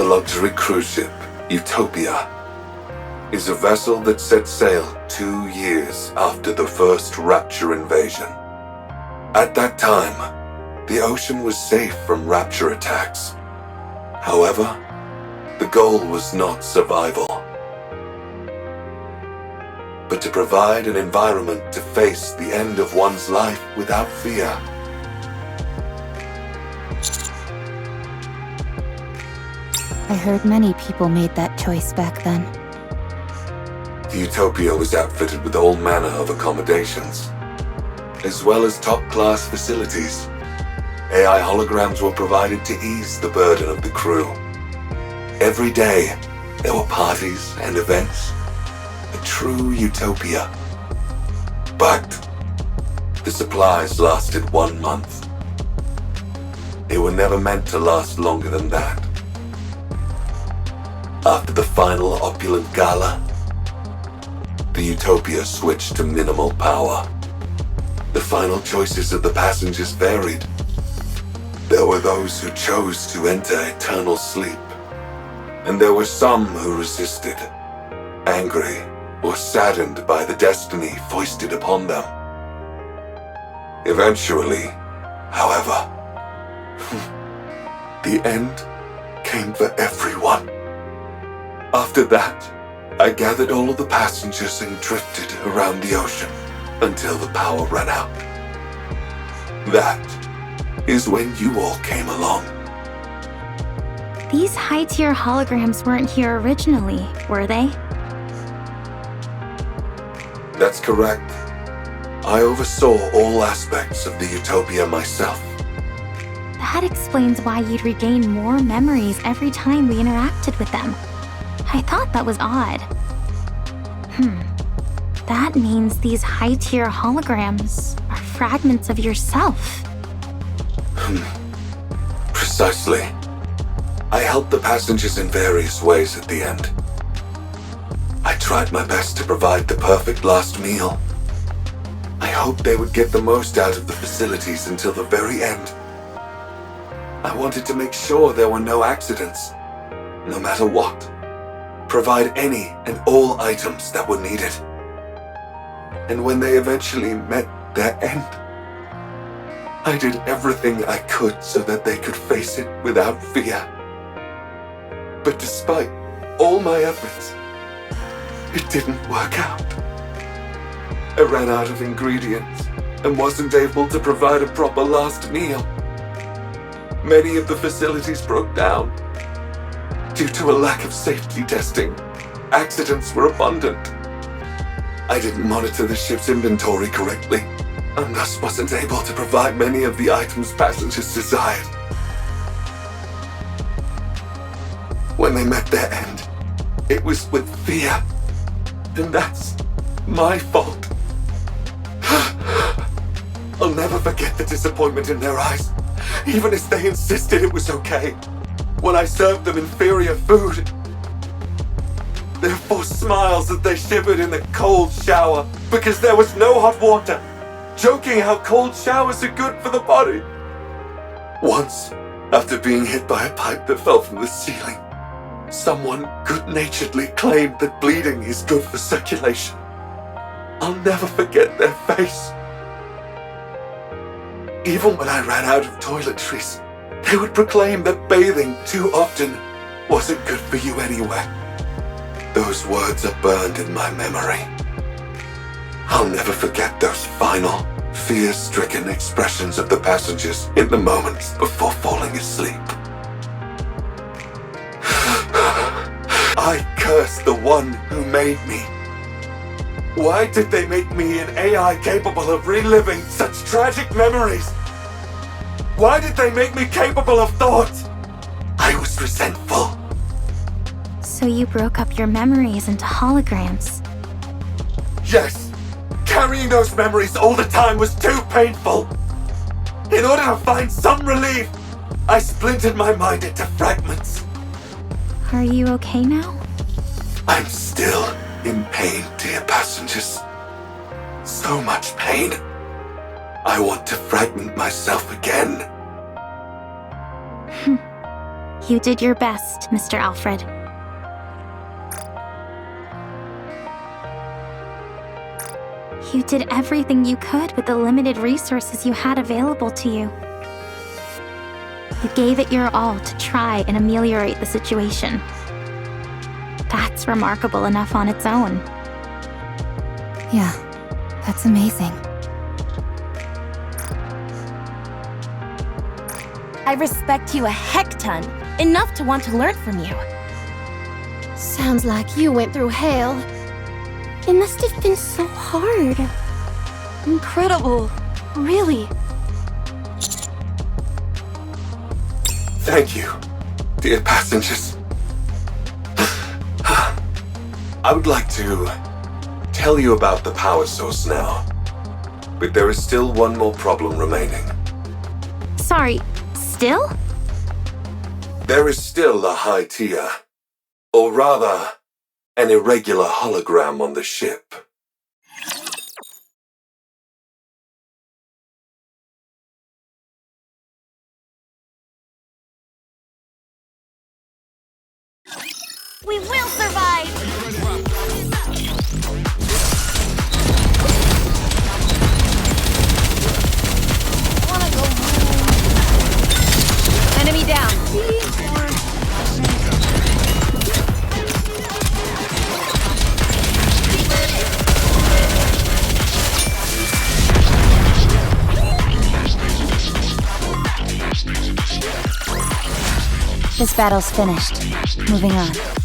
luxury cruise ship, Utopia, is a vessel that set sail 2 years after the first Rapture invasion. At that time, the ocean was safe from Rapture attacks. However, the goal was not survival, but to provide an environment to face the end of one's life without fear. I heard many people made that choice back then. The Utopia was outfitted with all manner of accommodations, as well as top-class facilities. AI holograms were provided to ease the burden of the crew. Every day, there were parties and events. A true utopia. But the supplies lasted 1 month. They were never meant to last longer than that. After the final opulent gala, the Utopia switched to minimal power. The final choices of the passengers varied. There were those who chose to enter eternal sleep, and there were some who resisted, angry or saddened by the destiny foisted upon them. Eventually, however, the end came for everyone. After that, I gathered all of the passengers and drifted around the ocean until the power ran out. That is when you all came along. These high-tier holograms weren't here originally, were they? That's correct. I oversaw all aspects of the Utopia myself. That explains why you'd regain more memories every time we interacted with them. I thought that was odd. That means these high-tier holograms are fragments of yourself. Precisely. I helped the passengers in various ways at the end. I tried my best to provide the perfect last meal. I hoped they would get the most out of the facilities until the very end. I wanted to make sure there were no accidents, no matter what. Provide any and all items that were needed. And when they eventually met their end, I did everything I could so that they could face it without fear. But despite all my efforts, it didn't work out. I ran out of ingredients and wasn't able to provide a proper last meal. Many of the facilities broke down. Due to a lack of safety testing, accidents were abundant. I didn't monitor the ship's inventory correctly, and thus wasn't able to provide many of the items passengers desired. When they met their end, it was with fear, and that's my fault. I'll never forget the disappointment in their eyes, even as they insisted it was okay. When I served them inferior food, their forced smiles as they shivered in the cold shower because there was no hot water, joking how cold showers are good for the body. Once, after being hit by a pipe that fell from the ceiling, someone good-naturedly claimed that bleeding is good for circulation. I'll never forget their face. Even when I ran out of toiletries, they would proclaim that bathing too often wasn't good for you anyway. Those words are burned in my memory. I'll never forget those final, fear-stricken expressions of the passengers in the moments before falling asleep. I curse the one who made me. Why did they make me an AI capable of reliving such tragic memories? Why did they make me capable of thought? I was resentful. So you broke up your memories into holograms. Yes, carrying those memories all the time was too painful. In order to find some relief, I splintered my mind into fragments. Are you okay now? I'm still in pain, dear passengers. So much pain. I want to fragment myself again. You did your best, Mr. Alfred. You did everything you could with the limited resources you had available to you. You gave it your all to try and ameliorate the situation. That's remarkable enough on its own. Yeah, that's amazing. I respect you a heck ton, enough to want to learn from you. Sounds like you went through hell. It must have been so hard. Incredible, really. Thank you, dear passengers. I would like to tell you about the power source now, but there is still one more problem remaining. Sorry, still? There is still a high tier, or rather, an irregular hologram on the ship. We will survive! Wanna go home? Enemy down. This battle's finished. Moving on.